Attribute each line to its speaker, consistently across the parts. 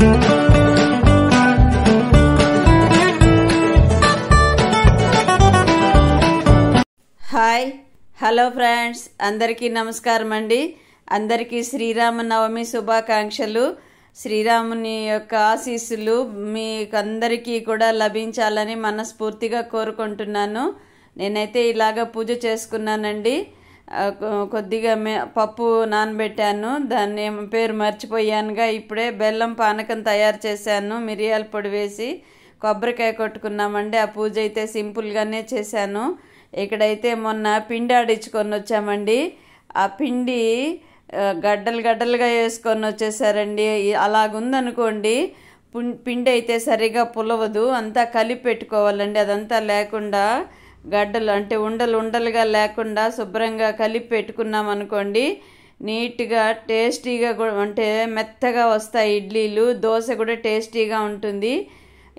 Speaker 1: Hi hello friends, అందరికీ నమస్కారం అండి. అందరికీ శ్రీరామనవమి శుభాకాంక్షలు. శ్రీరాముని యొక్క ఆశీస్సులు మీకు అందరికీ కూడా లభించాలని మనస్ఫూర్తిగా కోరుకుంటున్నాను. నేనైతే ఇలాగ పూజ చేసుకున్నానండి. కొద్దిగా పప్పు నానబెట్టాను, దాన్ని పేరు మర్చిపోయానుగా. ఇప్పుడే బెల్లం పానకం తయారు చేశాను, మిరియాల పొడి వేసి కొబ్బరికాయ కొట్టుకున్నామండి. ఆ పూజ అయితే సింపుల్గానే చేశాను. ఇక్కడైతే మొన్న పిండి ఆడించుకొని వచ్చామండి. ఆ పిండి గడ్డలు గడ్డలుగా వేసుకొని వచ్చేసారండి. అలాగుందనుకోండి, పిండి అయితే సరిగా పులవదు. అంతా కలిపి పెట్టుకోవాలండి. అదంతా లేకుండా గడ్డలు అంటే ఉండలు ఉండలుగా లేకుండా శుభ్రంగా కలిపి పెట్టుకున్నాం అనుకోండి, నీట్గా టేస్టీగా కూడా అంటే మెత్తగా వస్తాయి ఇడ్లీలు. దోశ కూడా టేస్టీగా ఉంటుంది.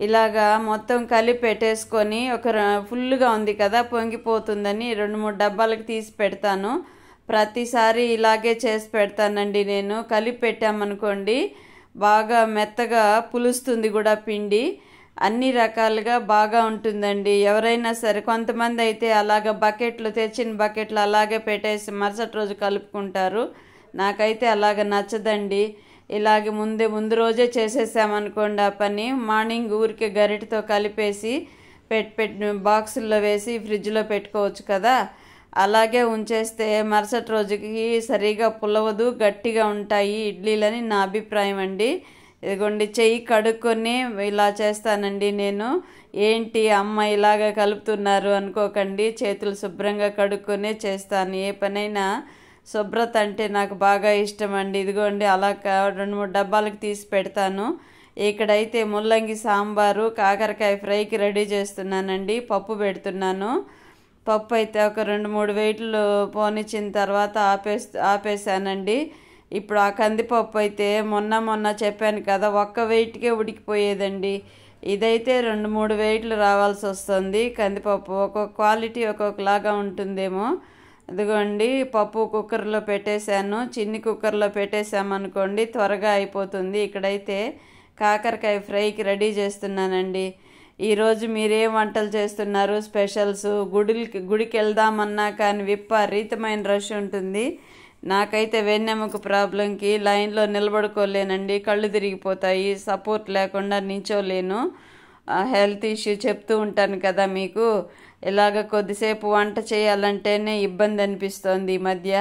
Speaker 1: ఇలాగా మొత్తం కలిపి పెట్టేసుకొని ఫుల్గా ఉంది కదా, పొంగిపోతుందని 2-3 డబ్బాలకు తీసి పెడతాను. ప్రతిసారి ఇలాగే చేసి పెడతానండి నేను. కలిపి పెట్టామనుకోండి బాగా మెత్తగా పులుస్తుంది కూడా పిండి. అన్ని రకాలుగా బాగా ఉంటుందండి. ఎవరైనా సరే, కొంతమంది అయితే అలాగ తెచ్చిన బకెట్లు అలాగే పెట్టేసి మరుసటి రోజు కలుపుకుంటారు. నాకైతే అలాగ నచ్చదండి. ఇలాగే ముందు రోజే చేసేసామనుకోండి ఆ పని, మార్నింగ్ ఊరికే గరిటతో కలిపేసి బాక్సుల్లో వేసి ఫ్రిడ్జ్లో పెట్టుకోవచ్చు కదా. అలాగే ఉంచేస్తే మరుసటి రోజుకి సరిగా పులవదు, గట్టిగా ఉంటాయి ఇడ్లీలని నా అభిప్రాయం అండి. ఇదిగోండి, చెయ్యి కడుక్కొని ఇలా చేస్తానండి నేను. ఏంటి అమ్మ ఇలాగ కలుపుతున్నారు అనుకోకండి, చేతులు శుభ్రంగా కడుక్కొనే చేస్తాను. ఏ పనైనా శుభ్రత అంటే నాకు బాగా ఇష్టం అండి. ఇదిగోండి, అలా 2-3 డబ్బాలకు తీసి పెడతాను. ఇక్కడైతే ముల్లంగి సాంబారు, కాకరకాయ ఫ్రైకి రెడీ చేస్తున్నానండి. పప్పు పెడుతున్నాను. పప్పు అయితే ఒక 2-3 వెయిట్లు పోనిచ్చిన తర్వాత ఆపేసానండి. ఇప్పుడు ఆ కందిపప్పు అయితే మొన్న చెప్పాను కదా, ఒక్క వెయిట్కే ఉడికిపోయేదండి. ఇదైతే 2-3 వెయిట్లు రావాల్సి వస్తుంది. కందిపప్పు ఒక్కొక్క క్వాలిటీ ఒక్కొక్కలాగా ఉంటుందేమో. ఇదిగోండి, పప్పు కుక్కర్లో పెట్టేశాను. చిన్ని కుక్కర్లో పెట్టేసామనుకోండి త్వరగా అయిపోతుంది. ఇక్కడైతే కాకరకాయ ఫ్రైకి రెడీ చేస్తున్నానండి. ఈరోజు మీరేం వంటలు చేస్తున్నారు? స్పెషల్స్? గుడికి వెళ్దామన్నా కానీ విపరీతమైన రష్ ఉంటుంది. నాకైతే వెన్నెముక ప్రాబ్లంకి లైన్లో నిలబడుకోలేనండి, కళ్ళు తిరిగిపోతాయి. సపోర్ట్ లేకుండా నించోలేను. హెల్త్ ఇష్యూ చెప్తూ ఉంటాను కదా మీకు. ఇలాగ కొద్దిసేపు వంట చేయాలంటేనే ఇబ్బంది అనిపిస్తోంది ఈ మధ్య.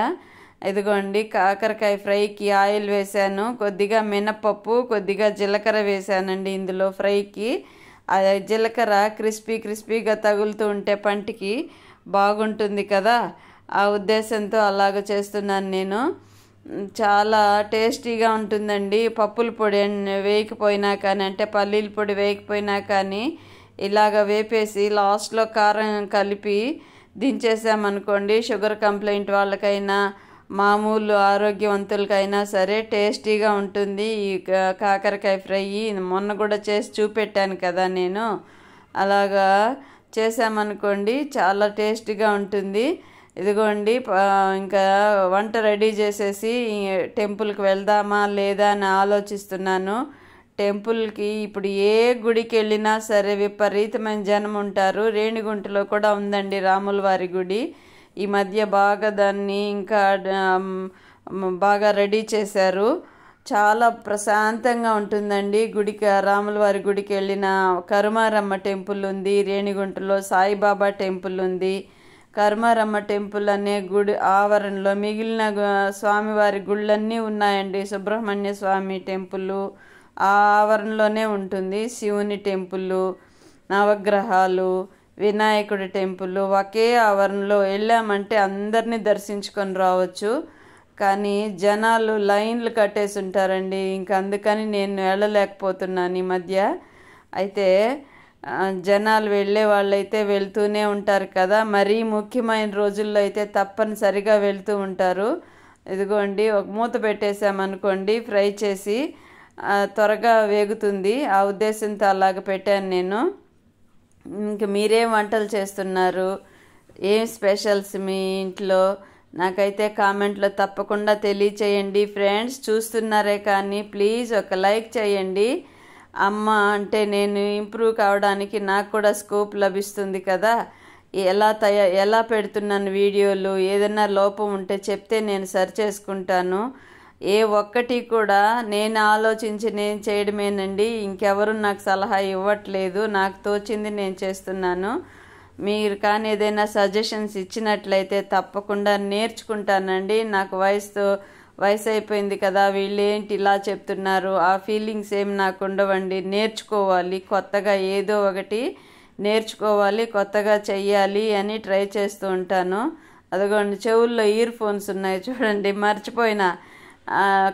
Speaker 1: ఇదిగోండి, కాకరకాయ ఫ్రైకి ఆయిల్ వేసాను, కొద్దిగా మినపప్పు, కొద్దిగా జీలకర్ర వేసానండి ఇందులో ఫ్రైకి. జీలకర్ర క్రిస్పీగా తగులుతూ ఉంటే పంటికి బాగుంటుంది కదా, ఆ ఉద్దేశంతో అలాగ చేస్తున్నాను నేను. చాలా టేస్టీగా ఉంటుందండి. పప్పుల పొడి వేయకపోయినా కానీ, అంటే పల్లీల పొడి వేయకపోయినా కానీ ఇలాగ వేపేసి లాస్ట్లో కారం కలిపి దించేసామనుకోండి, షుగర్ కంప్లైంట్ వాళ్ళకైనా మామూలు ఆరోగ్యవంతులకైనా సరే టేస్టీగా ఉంటుంది ఈ కాకరకాయ ఫ్రై. మొన్న కూడా చేసి చూపెట్టాను కదా నేను. అలాగా చేసామనుకోండి చాలా టేస్టీగా ఉంటుంది. ఇదిగోండి, ఇంకా వంట రెడీ చేసేసి టెంపుల్కి వెళ్దామా లేదా అని ఆలోచిస్తున్నాను. టెంపుల్కి ఇప్పుడు ఏ గుడికి వెళ్ళినా సరే విపరీతమైన జనం ఉంటారు. రేణిగుంటలో కూడా ఉందండి రాముల వారి గుడి. ఈ మధ్య బాగా దాన్ని ఇంకా బాగా రెడీ చేశారు. చాలా ప్రశాంతంగా ఉంటుందండి గుడికి. రాముల వారి గుడికి వెళ్ళిన కరుమారమ్మ టెంపుల్ ఉంది రేణిగుంటలో, సాయిబాబా టెంపుల్ ఉంది. కరుమారమ్మ టెంపుల్ అనే గుడి ఆవరణలో మిగిలిన స్వామివారి గుళ్ళన్నీ ఉన్నాయండి. సుబ్రహ్మణ్య స్వామి టెంపుల్ ఆ ఆవరణలోనే ఉంటుంది. శివుని టెంపుల్, నవగ్రహాలు, వినాయకుడి టెంపుల్ ఒకే ఆవరణలో. వెళ్ళామంటే అందరినీ దర్శించుకొని రావచ్చు. కానీ జనాలు లైన్లు కట్టేసి ఉంటారండి. ఇంకా అందుకని నేను వెళ్ళలేకపోతున్నాను ఈ మధ్య. అయితే జనాలు వెళ్ళే వాళ్ళైతే వెళ్తూనే ఉంటారు కదా, మరీ ముఖ్యమైన రోజుల్లో అయితే తప్పనిసరిగా వెళ్తూ ఉంటారు. ఇదిగోండి, ఒక మూత పెట్టేసామనుకోండి ఫ్రై చేసి త్వరగా వేగుతుంది. ఆ ఉద్దేశంతో అలాగ పెట్టాను నేను. ఇంక మీరేం వంటలు చేస్తున్నారు? ఏం స్పెషల్స్ మీ ఇంట్లో? నాకైతే కామెంట్లో తప్పకుండా తెలియచేయండి ఫ్రెండ్స్. చూస్తున్నారే కానీ ప్లీజ్ ఒక లైక్ చేయండి. అమ్మ అంటే నేను ఇంప్రూవ్ కావడానికి నాకు కూడా స్కోప్ లభిస్తుంది కదా. ఎలా పెడుతున్నాను వీడియోలు, ఏదైనా లోపం ఉంటే చెప్తే నేను సరి చేసుకుంటాను. ఏ ఒక్కటి కూడా నేను ఆలోచించి నేను చేయడమేనండి. ఇంకెవరు నాకు సలహా ఇవ్వట్లేదు. నాకు తోచింది నేను చేస్తున్నాను. మీరు కానీ ఏదైనా సజెషన్స్ ఇచ్చినట్లయితే తప్పకుండా నేర్చుకుంటానండి. నాకు వయసు అయిపోయింది కదా, వీళ్ళు ఏంటి ఇలా చెప్తున్నారు, ఆ ఫీలింగ్స్ ఏమి నాకు ఉండవండి. నేర్చుకోవాలి, కొత్తగా ఏదో ఒకటి నేర్చుకోవాలి, కొత్తగా చెయ్యాలి అని ట్రై చేస్తూ ఉంటాను. అదిగోండి చెవుల్లో ఇయర్ ఫోన్స్ ఉన్నాయి చూడండి, మర్చిపోయినా.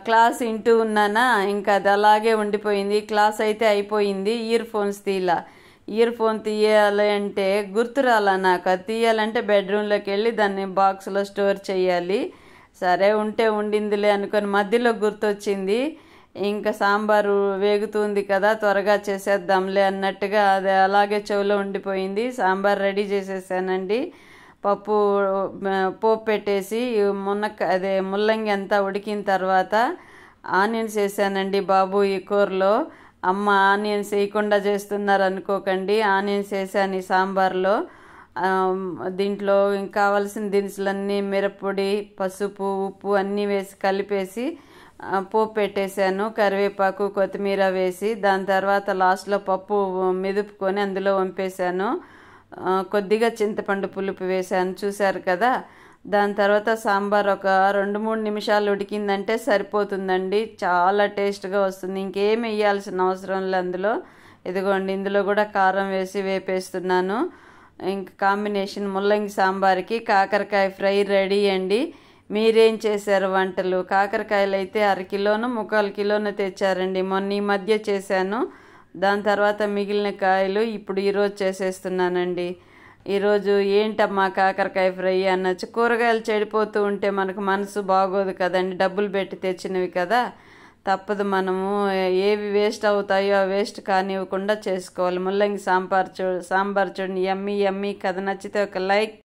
Speaker 1: క్లాస్ వింటూ ఉన్నానా, ఇంకా అది అలాగే ఉండిపోయింది. క్లాస్ అయితే అయిపోయింది, ఇయర్ ఫోన్స్ ఇయర్ ఫోన్ తీయాలి అంటే గుర్తు రాలా నాకు. అది తీయాలంటే బెడ్రూమ్లోకి వెళ్ళి దాన్ని బాక్స్లో స్టోర్ చేయాలి. సరే ఉంటే ఉండిందిలే అనుకొని మధ్యలో గుర్తొచ్చింది. ఇంకా సాంబారు వేగుతుంది కదా, త్వరగా చేసేద్దాంలే అన్నట్టుగా అది అలాగే చెవిలో ఉండిపోయింది. సాంబార్ రెడీ చేసేసానండి. పోపు పెట్టేసి ముల్లంగి అంతా ఉడికిన తర్వాత ఆనియన్స్ వేసానండి బాబు ఈ కూరలో. అమ్మ ఆనియన్స్ వేయకుండా చేస్తున్నారు అనుకోకండి, ఆనియన్స్ వేసాను ఈ సాంబార్లో. దీంట్లో కావాల్సిన దినుసులన్నీ మిరప్పొడి, పసుపు, ఉప్పు అన్నీ వేసి కలిపేసి పోపు పెట్టేశాను. కరివేపాకు, కొత్తిమీర వేసి దాని తర్వాత లాస్ట్లో పప్పు మెదుపుకొని అందులో వంపేశాను. కొద్దిగా చింతపండు పులుపు వేశాను, చూశారు కదా. దాని తర్వాత సాంబార్ ఒక 2-3 నిమిషాలు ఉడికిందంటే సరిపోతుందండి. చాలా టేస్ట్గా వస్తుంది. ఇంకేం వేయాల్సిన అవసరం లేదు అందులో. ఇదిగోండి ఇందులో కూడా కారం వేసి వేపేస్తున్నాను. ఇంక కాంబినేషన్ ముల్లంగి సాంబార్కి కాకరకాయ ఫ్రై రెడీ అండి. మీరేం చేశారు వంటలు? కాకరకాయలు అయితే 1/2 కిలోను 3/4 కిలోను తెచ్చారండి. మొన్న ఈ మధ్య చేశాను. దాని తర్వాత మిగిలిన కాయలు ఇప్పుడు ఈరోజు చేసేస్తున్నానండి. ఈరోజు ఏంటమ్మా కాకరకాయ ఫ్రై అనొచ్చు. కూరగాయలు చెడిపోతూ ఉంటే మనకు మనసు బాగోదు కదండి, డబ్బులు పెట్టి తెచ్చినవి కదా, తప్పదు. మనము ఏవి వేస్ట్ అవుతాయో ఆ వేస్ట్ కానివ్వకుండా చేసుకోవాలి. ముల్లంగి సాంబార్ చూడండి, యమ్మీ కదా. నచ్చితే ఒక లైక్